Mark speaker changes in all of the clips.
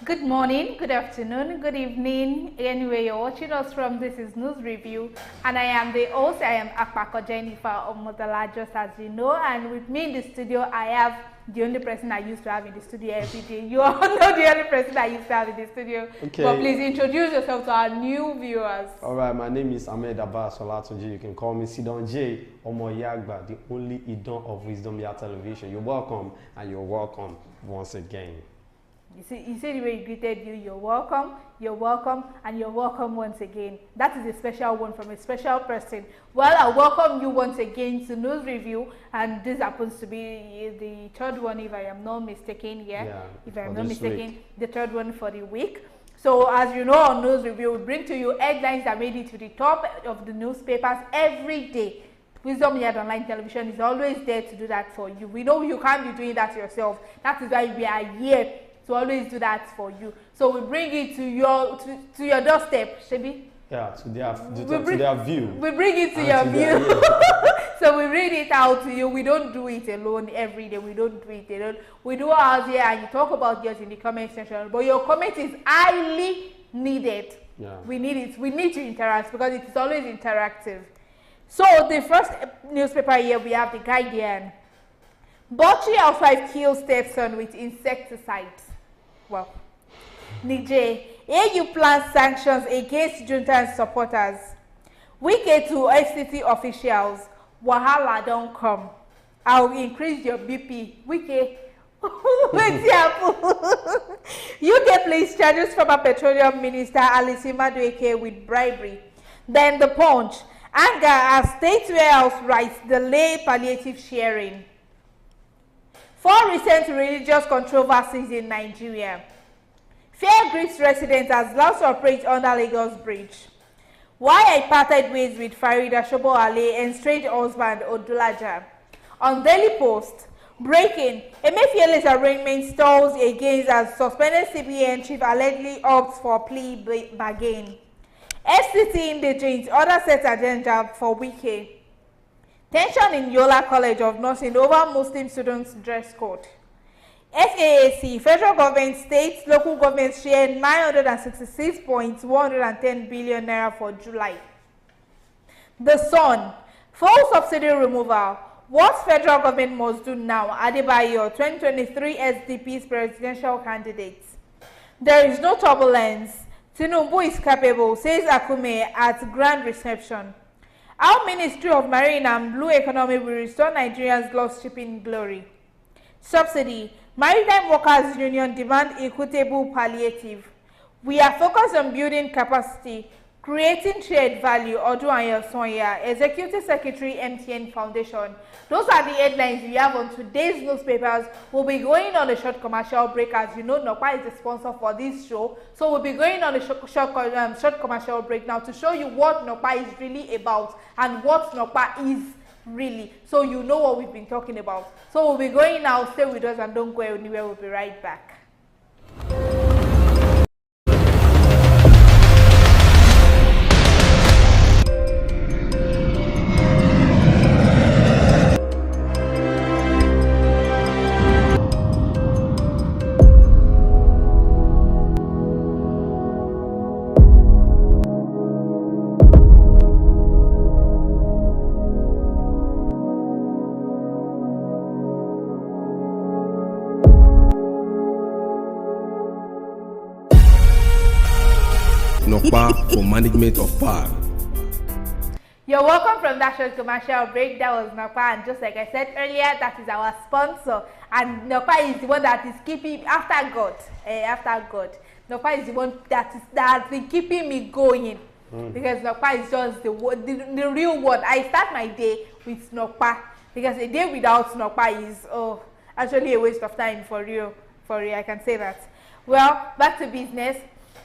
Speaker 1: Good morning, good afternoon, good evening, anywhere you're watching us from. This is News Review, and I am the host. I am Akpako Jennifer Omodala, just as you know, and with me in the studio, I have the only person I used to have in the studio every day. You all know the only person I used to have in the studio. Okay. But please introduce yourself to our new viewers.
Speaker 2: All right, my name is Ahmed Abbas Olatunji. You can call me Sidon J Omoyagba, the only Idon of Wisdom Via Television. You're welcome, and you're welcome once again.
Speaker 1: You see the way he greeted you, you're welcome, and you're welcome once again. That is a special one from a special person. Well, I welcome you once again to News Review, and this happens to be the third one, if I am not mistaken, if I am not mistaken, the third one for the week. So, as you know, on News Review, we bring to you headlines that made it to the top of the newspapers every day. Wisdom Yard Online Television is always there to do that for you. We know you can't be doing that yourself. That is why we are here to always do that for you. So we bring it to your doorstep, Shebi.
Speaker 2: Yeah, to their view.
Speaker 1: We bring it to your view. So we read it out to you. We don't do it alone every day. We don't do it alone. We do ours here, and you talk about yours in the comment section. But your comment is highly needed. Yeah. We need it. We need to interact because it is always interactive. So the first newspaper here, we have The Guardian. Bauchi housewife kills stepson with insecticides. Well, Niger, AU plans sanctions against junta supporters. Wike to FCT officials, wahala don't come. I'll increase your BP. Wike, what's happening? UK police charges former petroleum minister Alison Madueke with bribery. Then The Punch, anger as state warehouse rights delay palliative sharing. 4 recent religious controversies in Nigeria. Fear grips residents as louds operate under Lagos Bridge. Why I parted ways with Farida Shobo-Ale and estranged husband Odulaja. On Daily Post, breaking, Emefiele's arraignment stalls against as suspended CBN chief allegedly opts for plea bargain. FCT indigent, other set agenda for Wike. Tension in Yola College of Nursing over Muslim students' dress code. FAAC, federal government, states, local governments share 966.110 billion naira for July. The Sun, full subsidy removal. What federal government must do now? Adebayo, 2023 SDP's presidential candidate. There is no turbulence. Tinubu is capable, says Akume at grand reception. Our Ministry of Marine and Blue Economy will restore Nigerians' lost shipping glory. Subsidy. Maritime Workers Union demand equitable palliative. We are focused on building capacity, creating shared value. Oduayo Sonya, Executive Secretary, MTN Foundation. Those are the headlines we have on today's newspapers. We'll be going on a short commercial break. As you know, Nokpa is the sponsor for this show. So we'll be going on a short commercial break now to show you what Nokpa is really about and what Nokpa is really. So you know what we've been talking about. So we'll be going now. Stay with us and don't go anywhere. We'll be right back.
Speaker 3: For management of power.
Speaker 1: You're welcome from that short commercial break. That was Nokpa, and just like I said earlier, that is our sponsor. And Nokpa is the one that is keeping after God. Nokpa is the one that has been keeping me going. Because Nokpa is just the real one. I start my day with Nokpa because a day without Nokpa is actually a waste of time for real. I can say that. Well, back to business.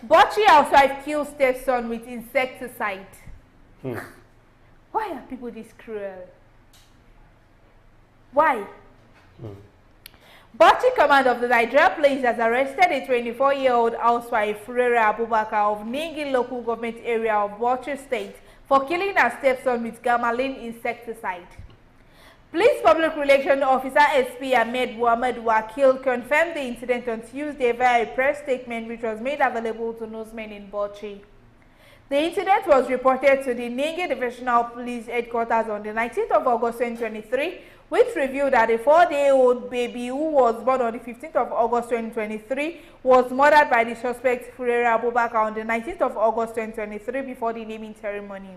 Speaker 1: Bauchi housewife kills stepson with insecticide. Why are people this cruel? Why? Bauchi command of the Nigeria Police has arrested a 24-year-old housewife, Furera Abubakar, of Ningi local government area of Bauchi State for killing her stepson with gamalin insecticide. Police Public Relations Officer SP Ahmed Muhammad Wakil confirmed the incident on Tuesday via a press statement which was made available to newsmen in Bauchi. The incident was reported to the Ninge Divisional Police Headquarters on the 19th of August 2023, which revealed that a 4-day-old baby who was born on the 15th of August 2023 was murdered by the suspect Furera Abubakar on the 19th of August 2023 before the naming ceremony.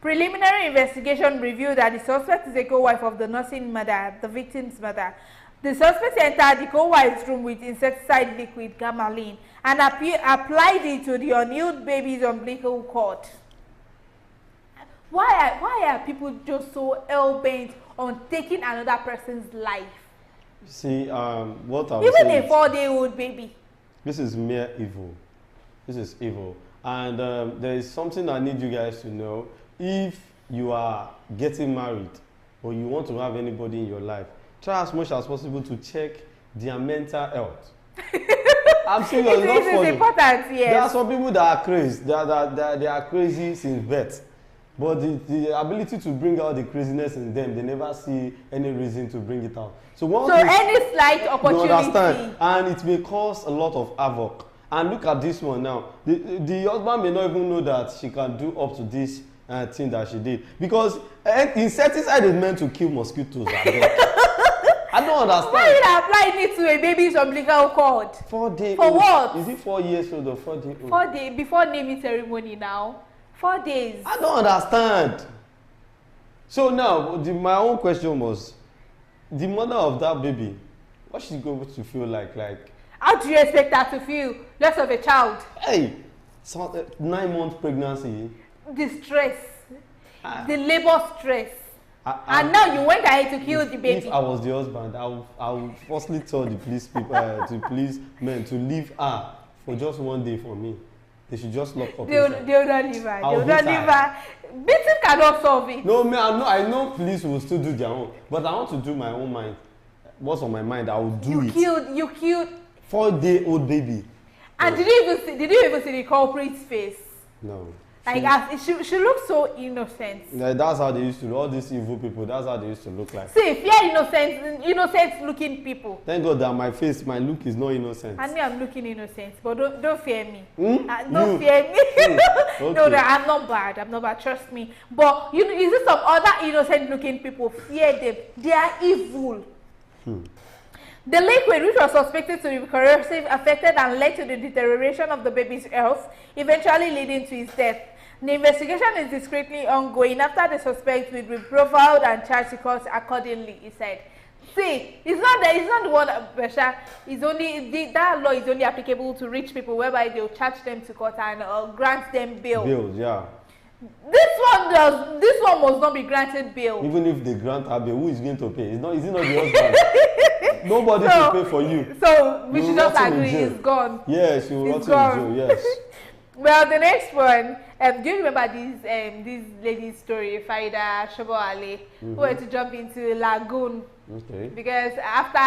Speaker 1: Preliminary investigation revealed that the suspect is a co-wife of the nursing mother, the victim's mother. The suspect entered the co-wife's room with insecticide liquid gamalin and applied it to the unhealed baby's umbilical cord. Why are people just so hell-bent on taking another person's life?
Speaker 2: See, what I'm
Speaker 1: Even
Speaker 2: saying,
Speaker 1: a 4-day-old baby.
Speaker 2: this is mere evil. This is evil. And there is something I need you guys to know. If you are getting married or you want to have anybody in your life, try as much as possible to check their mental health. I'm serious, not
Speaker 1: It
Speaker 2: funny.
Speaker 1: is important, yes.
Speaker 2: There are some people that are crazy. They are crazy since birth. But the ability to bring out the craziness in them, they never see any reason to bring it out. So
Speaker 1: any slight
Speaker 2: you
Speaker 1: opportunity.
Speaker 2: understand, and it may cause a lot of havoc. And look at this one now. The husband may not even know that she can do up to this thing that she did, because insecticide is meant to kill mosquitoes. I don't understand.
Speaker 1: Why did I apply it to a baby's umbilical cord?
Speaker 2: 4 days.
Speaker 1: For what?
Speaker 2: Is it 4 years old or 4 days old?
Speaker 1: 4 days before naming ceremony now. 4 days.
Speaker 2: I don't understand. So now, my own question was, the mother of that baby, what she's going to feel like?
Speaker 1: How do you expect her to feel? Less of a child.
Speaker 2: Hey, 9-month pregnancy.
Speaker 1: The stress. The labor stress. And now you went ahead to kill the baby.
Speaker 2: If I was the husband, I would firstly tell the police people, to police men to leave her for just 1 day for me. They should just lock up.
Speaker 1: They will not leave her. They will not leave her. Beating cannot solve it.
Speaker 2: No, man, I know police will still do their own, but I want to do my own mind. What's on my mind, I will do it.
Speaker 1: You killed.
Speaker 2: 4-day-old baby.
Speaker 1: And did you even see the culprit's face?
Speaker 2: No.
Speaker 1: Like she looks so innocent.
Speaker 2: Yeah, that's how they used to do. All these evil people, that's how they used to look like.
Speaker 1: See, fear innocent looking people.
Speaker 2: Thank God that my look is not innocent.
Speaker 1: I mean, I'm looking innocent, but don't fear me.
Speaker 2: Hmm?
Speaker 1: Don't fear me.
Speaker 2: Okay.
Speaker 1: No, I'm not bad. I'm not bad. Trust me. But is there some other innocent looking people? Fear them. They are evil. The liquid, which was suspected to be corrosive, affected and led to the deterioration of the baby's health, eventually leading to his death. The investigation is discreetly ongoing after the suspect will be profiled and charged to court accordingly, he said. See, it's not the one pressure. It's only that law is only applicable to rich people, whereby they'll charge them to court and grant them bail.
Speaker 2: Bills, yeah.
Speaker 1: This one must not be granted bail.
Speaker 2: Even if they grant her bail, who is going to pay? Is it not the husband? Nobody will pay for you.
Speaker 1: So we should just agree it's gone.
Speaker 2: Yes, you will rot in jail, yes.
Speaker 1: Well, the next one, do you remember this lady's story, Faida Shoboale, who had to jump into lagoon? Okay. Because after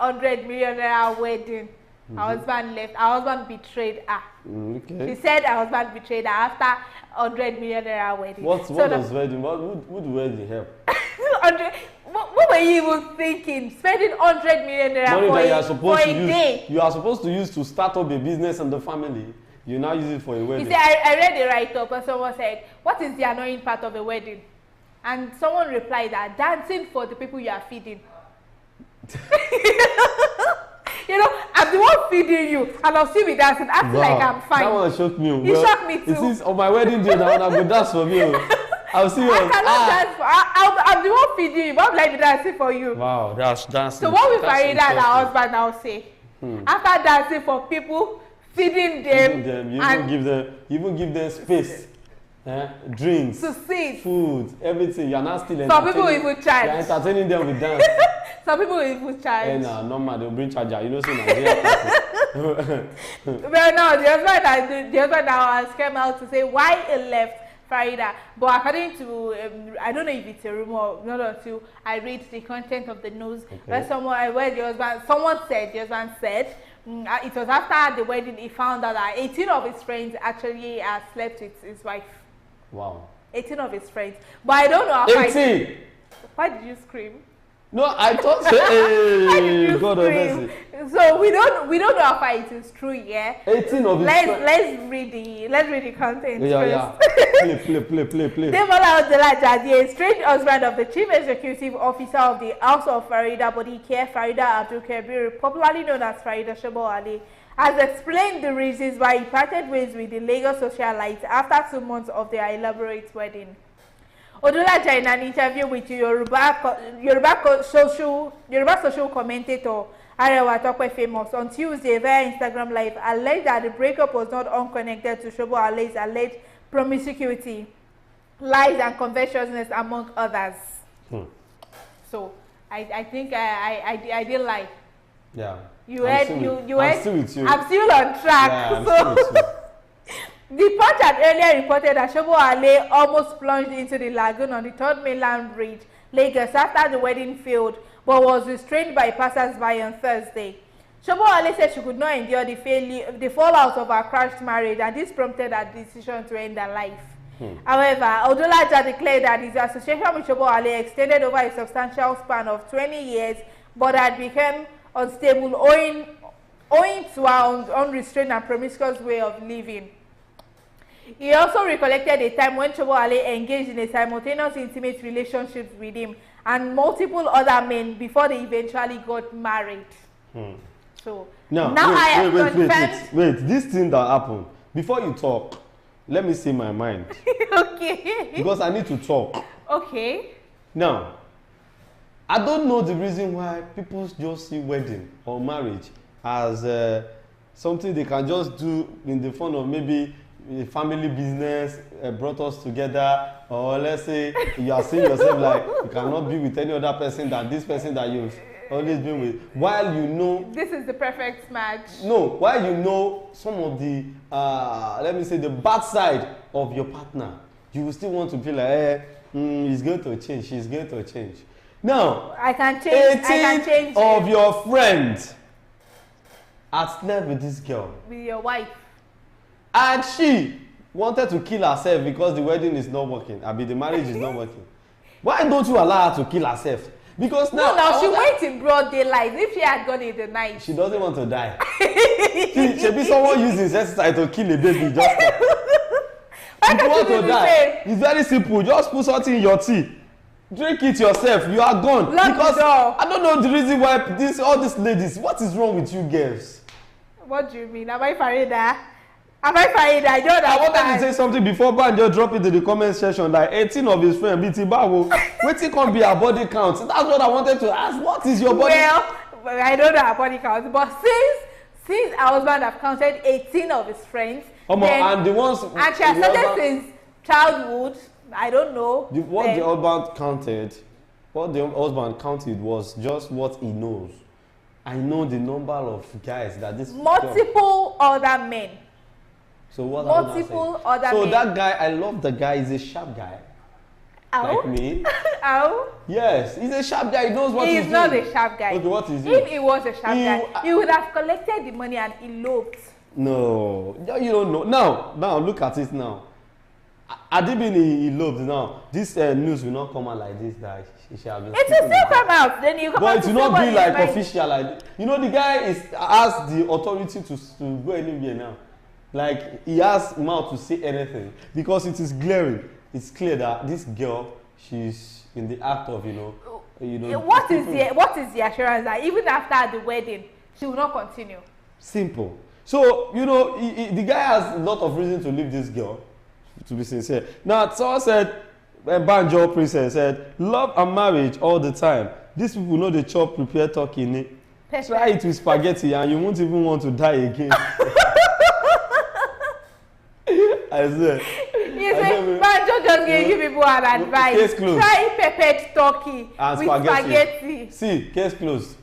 Speaker 1: 100 million naira wedding, her husband left. Her husband betrayed her.
Speaker 2: Okay.
Speaker 1: She said her husband betrayed her after 100 million naira wedding.
Speaker 2: What does wedding? Would wedding help?
Speaker 1: What were you even thinking? Spending 100 million naira for a day.
Speaker 2: You are supposed to use to start up a business and the family. You now use it for a wedding.
Speaker 1: You see, I read the write-up and someone said, what is the annoying part of a wedding? And someone replied that dancing for the people you are feeding. I'm the one feeding you, and I'll still be dancing. I feel like I'm fine.
Speaker 2: That one shocked me.
Speaker 1: It shocked me too.
Speaker 2: It is on my wedding day now, I go dance for me. I'll see you.
Speaker 1: I cannot dance for I'm the one feeding you, but I'm like the dancing for you.
Speaker 2: Wow, that's dancing.
Speaker 1: So what will Farida and her husband now say? After dancing for people, feeding them,
Speaker 2: you even give them space. Drinks,
Speaker 1: to sit,
Speaker 2: food, everything. You're not still entertaining.
Speaker 1: Some people even charge.
Speaker 2: You're entertaining them with dance.
Speaker 1: Some people even charge.
Speaker 2: Normal, they'll bring charger. You know, so Nigeria.
Speaker 1: Well, no, the husband now has come out to say why he left Farida. But according to, I don't know if it's a rumor, not until I read the content of the news. Okay. Someone said it was after the wedding he found out that 18 of his friends actually slept with his wife.
Speaker 2: Wow.
Speaker 1: 18 of his friends. But I don't know how
Speaker 2: 18?
Speaker 1: Why did you scream?
Speaker 2: No, I thought so.
Speaker 1: Why did
Speaker 2: Hey,
Speaker 1: you
Speaker 2: God of
Speaker 1: scream?
Speaker 2: mercy.
Speaker 1: So we don't know how far it is true, yeah.
Speaker 2: 18 of his
Speaker 1: Let's read the content
Speaker 2: yeah.
Speaker 1: first.
Speaker 2: Play.
Speaker 1: Demola Odelaja, the estranged husband of the chief executive officer of the House of Farida Body Care, Farida Abdul Kabir, popularly known as Farida Shobo Ali, has explained the reasons why he parted ways with the Lagos socialite after 2 months of their elaborate wedding. Odolaja, in an interview with Yoruba social commentator Arewa Tokwe Famous on Tuesday via Instagram Live, alleged that the breakup was not unconnected to Shobo Ali's alleged promiscuity, lies, and covetousness, among others. So I think I didn't lie.
Speaker 2: Yeah.
Speaker 1: I'm
Speaker 2: still with you.
Speaker 1: I'm still on track.
Speaker 2: Yeah,
Speaker 1: So the Punch had earlier reported that Shobo Ali almost plunged into the lagoon on the Third Mainland Bridge, Lagos, after the wedding failed, but was restrained by passers-by on Thursday. Shobo Ali said she could not endure the fallout of her crashed marriage, and this prompted her decision to end her life. However, Odolaja declared that his association with Shobo Ali extended over a substantial span of 20 years, but had become unstable owing to her unrestrained and promiscuous way of living. He also recollected a time when Shobo Ali engaged in a simultaneous intimate relationship with him and multiple other men before they eventually got married. So now I have confirmed.
Speaker 2: Wait, this thing that happened, before you talk, let me say my mind.
Speaker 1: Okay.
Speaker 2: Because I need to talk.
Speaker 1: Okay.
Speaker 2: Now, I don't know the reason why people just see wedding or marriage as something they can just do in the fun of maybe a family business brought us together, or let's say you are seeing yourself like you cannot be with any other person than this person that you've always been with, while you know
Speaker 1: this is the perfect match.
Speaker 2: No, while you know some of the let me say the bad side of your partner, you will still want to feel like he's going to change, she's going to change. Now
Speaker 1: I can change
Speaker 2: of your friends had slept with this girl,
Speaker 1: with your wife,
Speaker 2: and she wanted to kill herself because the wedding is not working. I mean, the marriage is not working. Why don't you allow her to kill herself? Because now
Speaker 1: she went in broad daylight. If she had gone in the night,
Speaker 2: she doesn't want to die. She be someone using insecticide to kill a baby. Just if you want to die, it's very simple. Just put something in your tea, drink it yourself. You are gone. Because I don't know the reason why all these ladies. What is wrong with you girls?
Speaker 1: What do you mean? Am I Farida? I don't understand.
Speaker 2: I wanted to say something before, but just drop it in the comment section. Like 18 of his friends, BT Bawo. Waiting can be her body count. That's what I wanted to ask. What is your body?
Speaker 1: Well, I don't know her body count, but since her husband have counted 18 of his friends,
Speaker 2: and the ones
Speaker 1: and she has started since childhood. I don't know.
Speaker 2: What the husband counted was just what he knows. I know the number of guys that this
Speaker 1: multiple other men.
Speaker 2: So what
Speaker 1: multiple other men.
Speaker 2: So that guy, I love the guy. He's a sharp guy.
Speaker 1: Ow.
Speaker 2: Like me.
Speaker 1: Ow.
Speaker 2: Yes, he's a sharp guy. He knows what he's doing.
Speaker 1: He's not a sharp guy.
Speaker 2: Okay, what is he?
Speaker 1: If he was a sharp guy, he would have collected the money and eloped.
Speaker 2: No, you don't know. Now look at it now. Adibini eloped now. This news will not come out like this. That she shall be.
Speaker 1: It will still come out. Then you come
Speaker 2: but
Speaker 1: out
Speaker 2: it will not be like official. Like the guy has the authority to go anywhere now. Like he has mouth to say anything because it is glaring. It's clear that this girl, she's in the act of What is the assurance that even after the wedding she will not continue? Simple. So the guy has a lot of reason to leave this girl. To be sincere. Now someone said, Banjo Princess said, love and marriage all the time. These people know the chop prepared turkey in it. Try it with spaghetti and you won't even want to die again. I said.
Speaker 1: You say, Banjo just gave you people an advice.
Speaker 2: Case closed.
Speaker 1: Try peppered turkey and with spaghetti.
Speaker 2: See, case closed.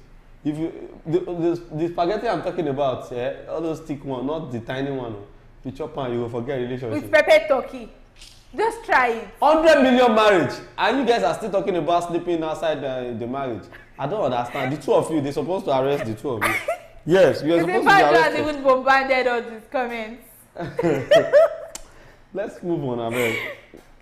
Speaker 2: If you the spaghetti I'm talking about, all those thick one, not the tiny one. You chop and you will forget relationship.
Speaker 1: With peppered turkey. Just try it.
Speaker 2: 100 million marriage, and you guys are still talking about sleeping outside the marriage. I don't understand. The two of you, they're supposed to arrest the two of you. Yes, you're supposed to be arrested.
Speaker 1: Has even bombarded all these comments.
Speaker 2: Let's move on, Abel.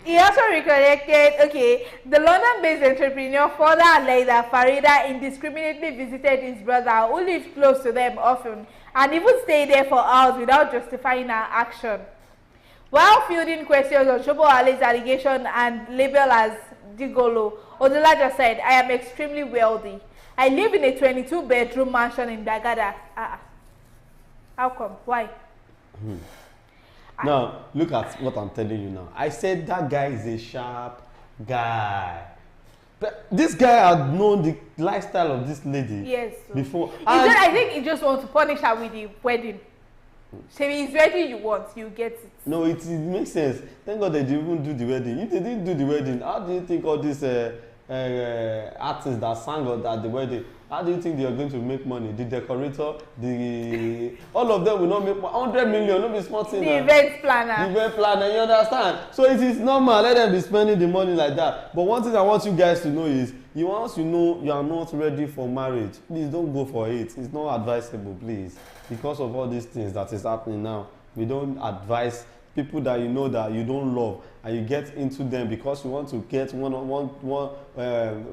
Speaker 1: He also recollected, okay, the London-based entrepreneur further alleged that Farida indiscriminately visited his brother, who lived close to them often, and even stayed there for hours without justifying her action. While fielding questions on Shobo Ali's allegation and label as Digolo, Odulaja said, I am extremely wealthy. I live in a 22-bedroom mansion in Bagada. How come? Why?
Speaker 2: Now, look at what I'm telling you now. I said that guy is a sharp guy. But this guy had known the lifestyle of this lady before.
Speaker 1: I think he just wants to punish her with the wedding. So if it's ready you want, you get it.
Speaker 2: No, it makes sense. Thank God they didn't even do the wedding. If they didn't do the wedding, how do you think all these artists that sang at the wedding, how do you think they are going to make money? The decorator, all of them will not make 100 million, not be small thing.
Speaker 1: The event planner.
Speaker 2: The event planner, you understand? So it is normal, let them be spending the money like that. But one thing I want you guys to know is, once you know you are not ready for marriage, please don't go for it. It's not advisable, please. Because of all these things that is happening now, we don't advise people that you know that you don't love, and you get into them because you want to get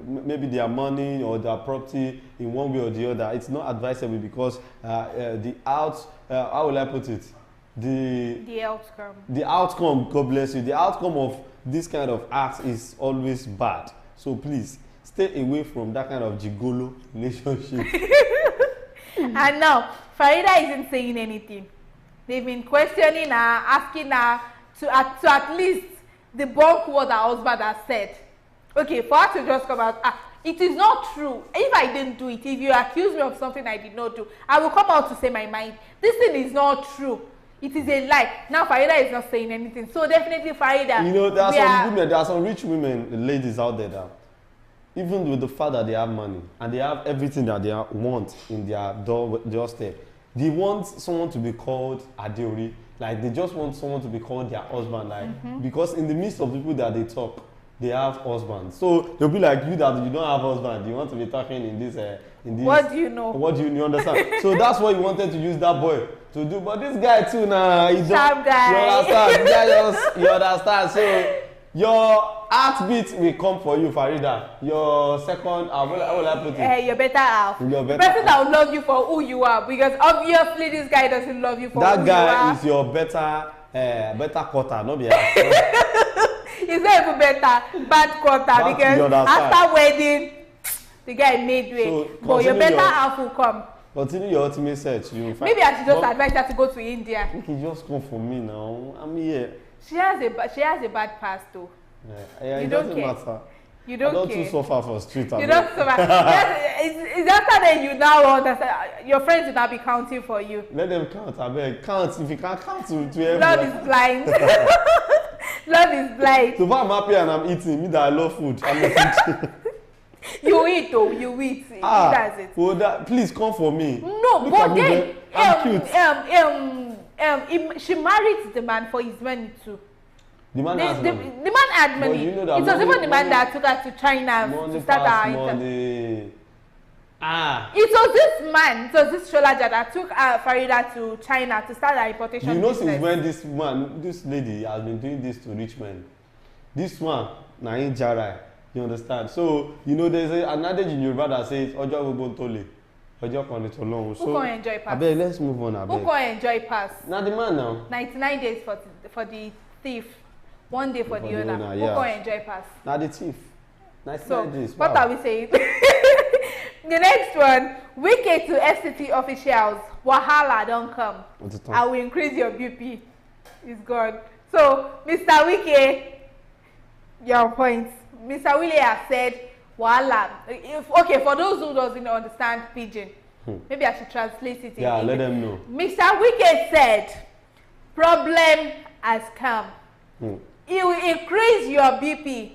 Speaker 2: maybe their money or their property in one way or the other. It's not advisable because how will I put it? The outcome, God bless you, the outcome of this kind of act is always bad. So please stay away from that kind of gigolo relationship.
Speaker 1: And now Farida isn't saying anything. They've been questioning her, asking her to at least debunk what her husband has said. Okay, for her to just come out, it is not true. If I didn't do it, if you accuse me of something I did not do, I will come out to say my mind. This thing is not true. It is a lie. Now Farida is not saying anything. So definitely Farida.
Speaker 2: You know, there are some rich women, ladies out there that even with the fact that they have money and they have everything that they want in their doorstep, they want someone to be called Adeori. Like they just want someone to be called their husband. Like because in the midst of people that they talk, they have husbands. So they'll be like, you that you don't have husband, you want to be talking in this
Speaker 1: what do you know?
Speaker 2: What do you understand? So that's why you wanted to use that boy to do. But this guy too now, he
Speaker 1: don't. Guy.
Speaker 2: You understand? So your heartbeat will come for you, Farida. Your second, how will I put it?
Speaker 1: Your better half. The person that will love you for who you are, because obviously this guy doesn't love you for who you are. That
Speaker 2: guy is your better quarter, not be half.
Speaker 1: It's not even better, bad quarter, because after wedding, the guy made way. So but your better half will come.
Speaker 2: Continue your ultimate search. You find,
Speaker 1: maybe I should just advise her to go to India.
Speaker 2: I think he just come for me now. I'm here.
Speaker 1: She has a bad past though.
Speaker 2: Yeah, it doesn't matter.
Speaker 1: You don't care.
Speaker 2: Too suffer for street.
Speaker 1: You don't suffer. It's after that you now understand. Your friends will now be counting for you.
Speaker 2: Let them count. I beg. Count. If you can't count to everyone.
Speaker 1: Love is blind. Love is blind.
Speaker 2: So far I'm happy and I'm eating. Me that I love food. I'm not eating.
Speaker 1: You eat though. You eat. That's it.
Speaker 2: Well, please come for me.
Speaker 1: No,
Speaker 2: look
Speaker 1: but then
Speaker 2: I'm cute.
Speaker 1: She married the man for his money too.
Speaker 2: The man has money.
Speaker 1: The man had money.
Speaker 2: You know
Speaker 1: it was even the man that took her to China to start her
Speaker 2: money.
Speaker 1: It was this man, it was this Sholaja that took Farida to China to start her importation
Speaker 2: business.
Speaker 1: Since
Speaker 2: when this lady has been doing this to rich men. This one, Nain Jarai, you understand? So, there's an adage in Yoruba that says, Ojo Gbogbo Tole. Ojo Kan It Olorun.
Speaker 1: Who can enjoy pass?
Speaker 2: Abeg, let's move on.
Speaker 1: Who can enjoy pass?
Speaker 2: Now the man now.
Speaker 1: 99 days for the thief. 1 day for the owner. Who can enjoy pass?
Speaker 2: Now the thief. 99 days.
Speaker 1: What are we saying? The next one, Wike to FCT officials. Wahala don't come. I will increase your BP. It's gone. So, Mr. Wike, your point. Mr. Wike has said, Wahala. Okay, for those who doesn't understand Pidgin, maybe I should translate it.
Speaker 2: Yeah, let them know.
Speaker 1: Mr. Wike said, problem has come. It will increase your BP.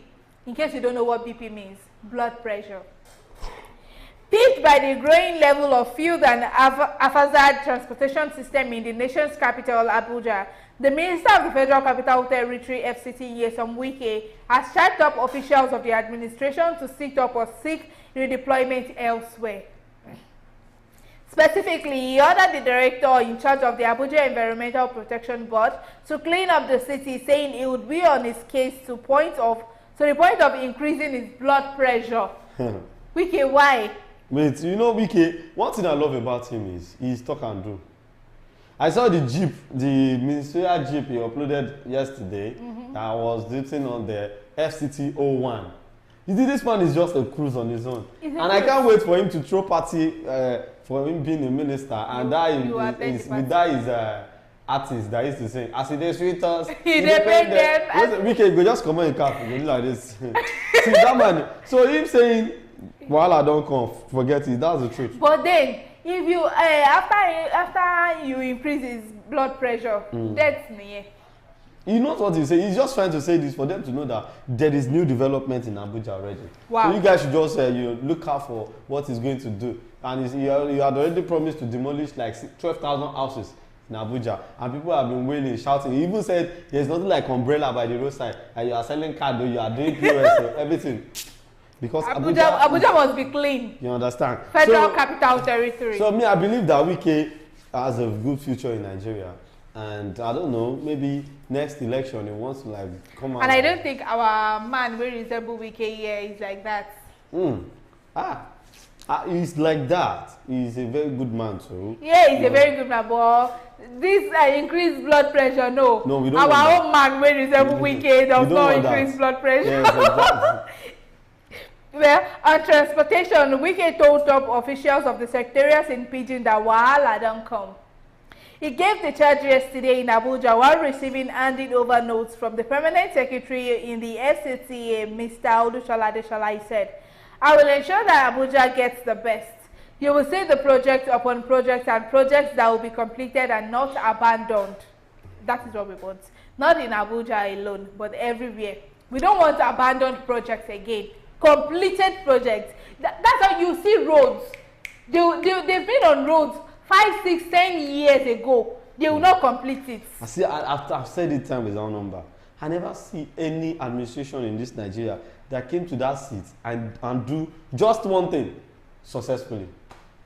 Speaker 1: In case you don't know what BP means, blood pressure. Piqued by the growing level of field and haphazard transportation system in the nation's capital, Abuja, the Minister of the Federal Capital Territory, FCT, Nyesom Wike, has charged up officials of the administration to seek redeployment elsewhere. Specifically, he ordered the director in charge of the Abuja Environmental Protection Board to clean up the city, saying he would be on his case to the point of increasing his blood pressure. Wike, why?
Speaker 2: Wait, you know, Wike, one thing I love about him is he's talk and do. I saw the Jeep, the ministerial Jeep he uploaded yesterday that was written on the FCT 01. You see, this man is just a cruise on his own. And I can't wait for him to throw party for him being a minister. And that is artist that used to sing, as it is with us, independent. We can go just come on in cap, go do like this. See that man. So him saying, while I don't come, forget it. That's the truth.
Speaker 1: But then, if you after you increase his blood pressure, that's near.
Speaker 2: You know what he's saying? He's just trying to say this for them to know that there is new development in Abuja already.
Speaker 1: Wow.
Speaker 2: So you guys should just look out for what he's going to do. And you had already promised to demolish like 12,000 houses in Abuja, and people have been wailing, shouting. He even said there's nothing like umbrella by the roadside, and you are selling card, you are doing POS, everything. Because
Speaker 1: Abuja must be clean.
Speaker 2: You understand?
Speaker 1: Federal capital territory.
Speaker 2: So I believe that Wike has a good future in Nigeria. And I don't know, maybe next election he wants to like come out.
Speaker 1: And I don't think our man will resemble Wike here is like that.
Speaker 2: He's like that. He's a very good man too.
Speaker 1: Yeah, he's a very good man, but this increased blood pressure, no.
Speaker 2: No, we don't.
Speaker 1: Our own man will resemble Wike does not increase blood pressure.
Speaker 2: Yes, exactly.
Speaker 1: Well, on transportation, Wike told top officials of the secretariats in Pidgin that Wahala don't come. He gave the charge yesterday in Abuja while receiving handing over notes from the permanent secretary in the FCTA, Mr. Odushola Adeshola. He said, I will ensure that Abuja gets the best. You will see the project upon project and projects that will be completed and not abandoned. That is what we want. Not in Abuja alone, but everywhere. We don't want abandoned projects again. Completed projects. That's how you see roads. They've been on roads 5, 6, 10 years ago. They will not complete it.
Speaker 2: I see. I've said it time without number. I never see any administration in this Nigeria that came to that seat and do just one thing successfully.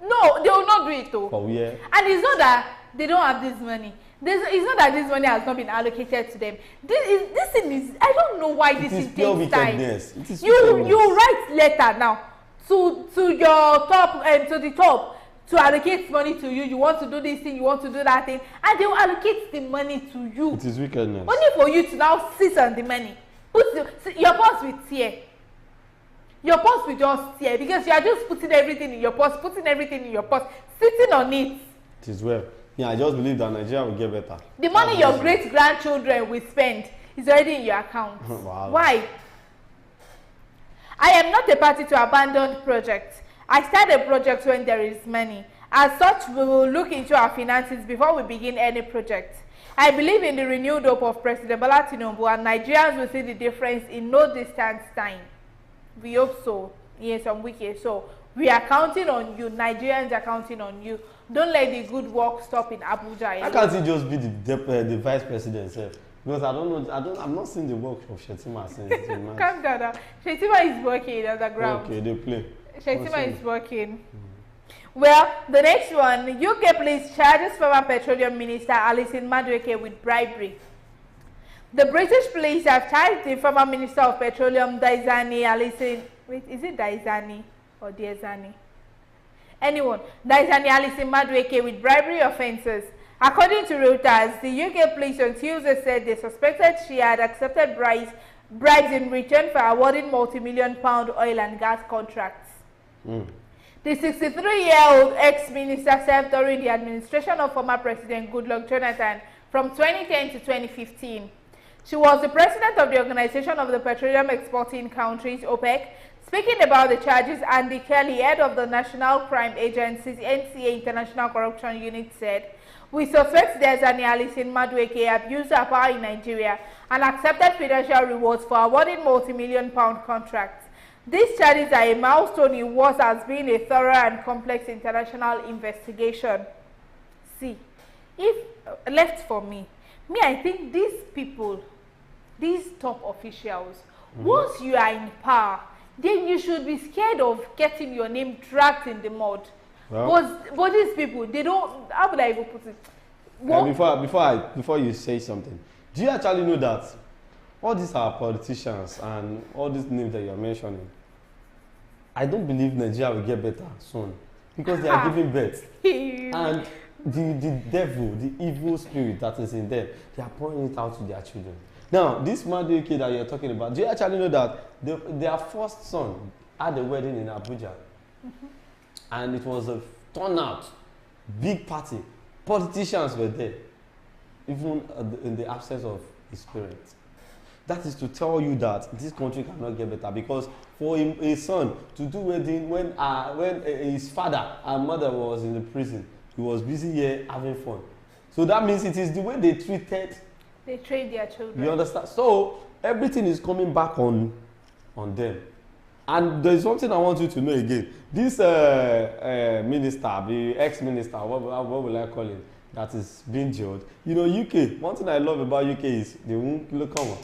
Speaker 1: No, they will not do it though.
Speaker 2: Oh yeah.
Speaker 1: And it's not that they don't have this money. It's not that this money has not been allocated to them. This thing is, I don't know why this thing takes time.
Speaker 2: It is
Speaker 1: you write letter now to your top to the top to allocate money to you. You want to do this thing, you want to do that thing, and they will allocate the money to you.
Speaker 2: It is wickedness.
Speaker 1: Only for you to now sit on the money. Your boss will tear. Your boss will just tear because you are just putting everything in your purse, sitting on it.
Speaker 2: It is well. Yeah, I just believe that Nigeria will get better.
Speaker 1: The money your great-grandchildren will spend is already in your account.
Speaker 2: Wow.
Speaker 1: Why? I am not a party to abandoned projects. I start a project when there is money. As such, we will look into our finances before we begin any project. I believe in the renewed hope of President Bola Tinubu, and Nigerians will see the difference in no distant time. We hope so. Yes, on Wike. So we are counting on you. Nigerians are counting on you. Don't let the good work stop in Abuja.
Speaker 2: How can't he just be the vice president sef? Because I don't know. I'm not seeing the work of Shetima since.
Speaker 1: Calm down. Shetima is working underground.
Speaker 2: Okay, they play.
Speaker 1: Shetima is working. Well, the next one, UK police charges former petroleum minister Alison Madueke with bribery. The British police have charged the former minister of petroleum Daizani Alison. Wait, is it Daizani or Diezani? Anyone, Daizani Alison Madueke with bribery offences. According to Reuters, the UK police on Tuesday said they suspected she had accepted bribes in return for awarding multi-million-pound oil and gas contracts. The 63-year-old ex-minister served during the administration of former President Goodluck Jonathan from 2010 to 2015. She was the president of the Organization of the Petroleum Exporting Countries, OPEC. Speaking about the charges, Andy Kelly, head of the National Crime Agency's NCA International Corruption Unit, said, "We suspect Daizani Alison Madueke abused her power in Nigeria and accepted financial rewards for awarding multi-million-pound contracts. These charges are a milestone in what has been a thorough and complex international investigation." See, if left for me, I think these people, these top officials, once you are in power, then you should be scared of getting your name dragged in the mud.
Speaker 2: Well,
Speaker 1: but these people, they don't. How would I even put it?
Speaker 2: Before you say something, do you actually know that all these are politicians and all these names that you are mentioning? I don't believe Nigeria will get better soon because they are giving birth, and the devil, the evil spirit that is in them, they are pouring it out to their children. Now, this Madueke that you are talking about, do you actually know that their first son had a wedding in Abuja, and it was a turnout, big party. Politicians were there, even in the absence of his parents. That is to tell you that this country cannot get better, because for a son to do wedding when his father and mother was in the prison, he was busy here having fun. So that means it is the way they treat
Speaker 1: their children.
Speaker 2: You understand? So everything is coming back on them. And there is something I want you to know again. This minister, the ex-minister, what will I call him, that is being jailed. You know, UK, one thing I love about UK is they won't look on.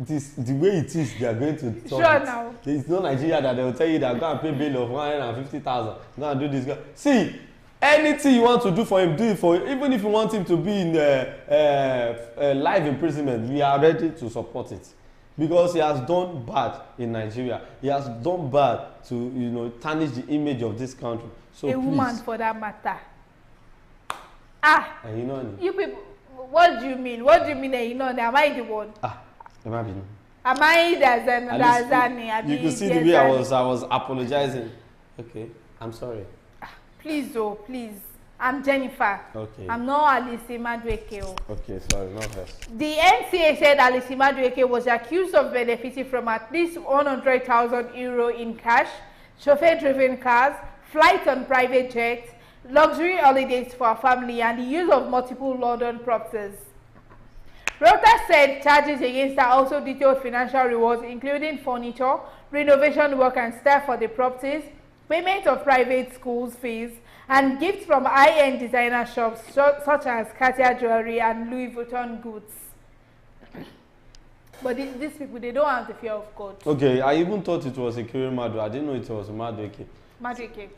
Speaker 2: It is the way it is, they are going to talk.
Speaker 1: Sure now.
Speaker 2: It's not Nigeria that they will tell you that go and pay bail of 150,000. Go and do this. See, anything you want to do for him, do it for him. Even if you want him to be in live imprisonment, we are ready to support it. Because he has done bad in Nigeria. He has done bad to, tarnish the image of this country. So
Speaker 1: a woman for that matter. You people, what do you mean? What do you mean? Am I the one?
Speaker 2: Imagine.
Speaker 1: Am I Dazani?
Speaker 2: You could see the way I was apologizing. Okay, I'm sorry.
Speaker 1: Please, please. I'm Jennifer.
Speaker 2: Okay.
Speaker 1: I'm not Alice Madueke.
Speaker 2: Okay, sorry, not her.
Speaker 1: The NCA said Alice Madueke was accused of benefiting from at least 100,000 euro in cash, chauffeur-driven cars, flights on private jets, luxury holidays for her family, and the use of multiple London properties. Reuters said charges against her also detailed financial rewards, including furniture, renovation work and staff for the properties, payment of private schools fees, and gifts from high-end designer shops such as Cartier jewelry and Louis Vuitton goods. But these people, they don't have the fear of God.
Speaker 2: Okay, I even thought it was a Kiri Madu. I didn't know it was Madueke.
Speaker 1: Madueke.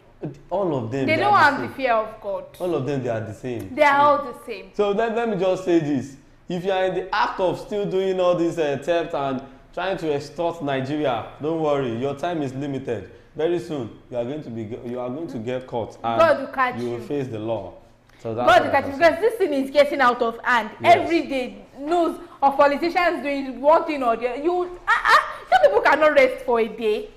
Speaker 2: All of them.
Speaker 1: They don't have the fear of God.
Speaker 2: All of them, they are the same.
Speaker 1: They are all the same.
Speaker 2: So let me just say this. If you are in the act of still doing all this theft and trying to extort Nigeria, don't worry. Your time is limited. Very soon, you are going to get caught, and
Speaker 1: God will catch you.
Speaker 2: You will face the law. So that's
Speaker 1: God will catch you, because this thing is getting out of hand. Yes. Every day, news of politicians doing one thing or the other. You people cannot rest for a day.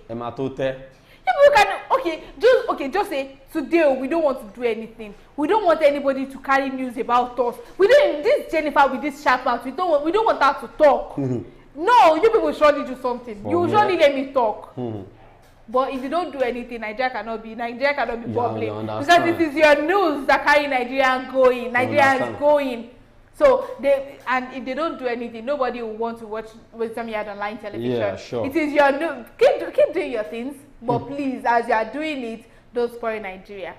Speaker 1: People can just say today we don't want to do anything. We don't want anybody to carry news about us. We don't. This Jennifer with this sharp mouth. We don't want her to talk. No, you people surely do something. You surely let me talk. But if you don't do anything, Nigeria cannot be bubbling. Because it is your news that carry Nigeria going. Nigeria is going. So if they don't do anything, nobody will want to watch Wisdom Yard online television.
Speaker 2: Yeah, sure.
Speaker 1: It is your news. Keep doing your things, but please, as you are doing it, don't spoil Nigeria.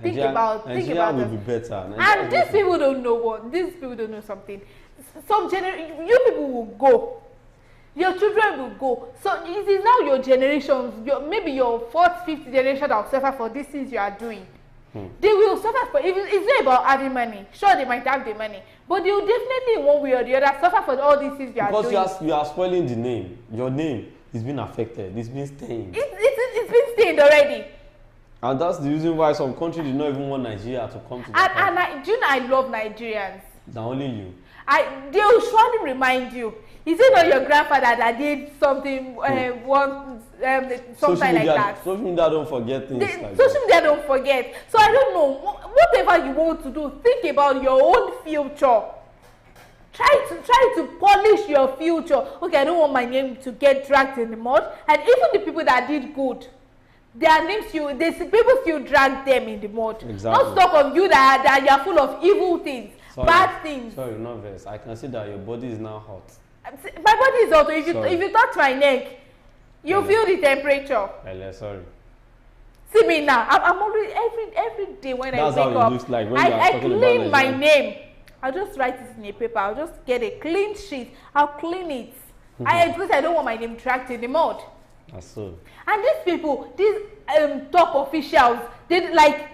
Speaker 1: Think about
Speaker 2: Nigeria will be better.
Speaker 1: And these people don't know these people don't know something. You people will go. Your children will go. So it is now your generations, maybe your fourth, fifth generation that will suffer for these things you are doing. They will suffer for it's not about having money. Sure, they might have the money, but they will definitely in one way or the other suffer for all these things you are doing.
Speaker 2: Because you are spoiling the name. Your name is being affected. It's been stained.
Speaker 1: It's been stained already.
Speaker 2: And that's the reason why some countries do not even want Nigeria to come to the
Speaker 1: country. Do you know I love Nigerians?
Speaker 2: Not only you.
Speaker 1: They will surely remind you. Is it not your grandfather that did something something like that?
Speaker 2: Social media don't forget things like that.
Speaker 1: Social media don't forget. So I don't know. Whatever you want to do, think about your own future. Try to polish your future. Okay, I don't want my name to get dragged in the mud. And even the people that did good, their names people still drag them in the mud.
Speaker 2: Exactly.
Speaker 1: Not talk of you that you are full of evil things, bad things.
Speaker 2: Sorry, not verse. I can see that your body is now hot.
Speaker 1: My body is hot. If you touch my neck, you feel the temperature.
Speaker 2: Sorry.
Speaker 1: See me now. I'm always every day when I wake up.
Speaker 2: That's how it looks like when you are talking about
Speaker 1: clean my name. I'll just write it in a paper. I'll just get a clean sheet. I'll clean it. Because I don't want my name dragged in the mud.
Speaker 2: That's so.
Speaker 1: And these people, these top officials, they like,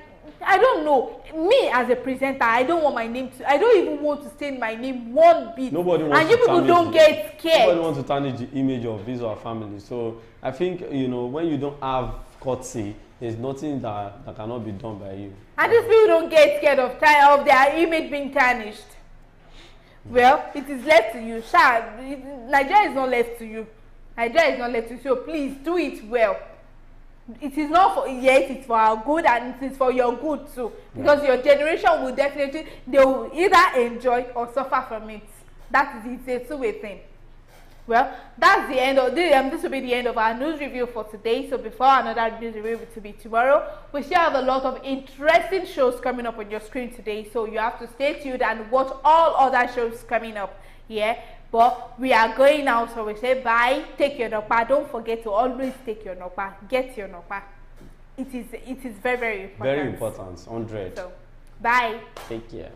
Speaker 1: I don't know. Me as a presenter, I don't want my name to. I don't even want to stain my name one bit.
Speaker 2: Nobody wants
Speaker 1: and you
Speaker 2: to
Speaker 1: people don't get scared.
Speaker 2: Nobody wants to tarnish the image of his or her family. So I think, you know, when you don't have courtesy, there's nothing that cannot be done by you.
Speaker 1: And these people don't get scared of their image being tarnished. Well, it is left to you. Nigeria is not left to you. Nigeria is not left to you. So please do it well. It is not for yet, it's for our good, and it is for your good too. Because your generation will definitely, they will either enjoy or suffer from it. That is it's a two-way thing. Well, that's the end of this will be the end of our news review for today. So before another news review to be tomorrow, we still have a lot of interesting shows coming up on your screen today. So you have to stay tuned and watch all other shows coming up. Yeah. But we are going now, so we say bye. Take your nokpa. Don't forget to always take your nokpa. Get your nokpa. It is very, very important.
Speaker 2: Very important. 100.
Speaker 1: So bye.
Speaker 2: Take care.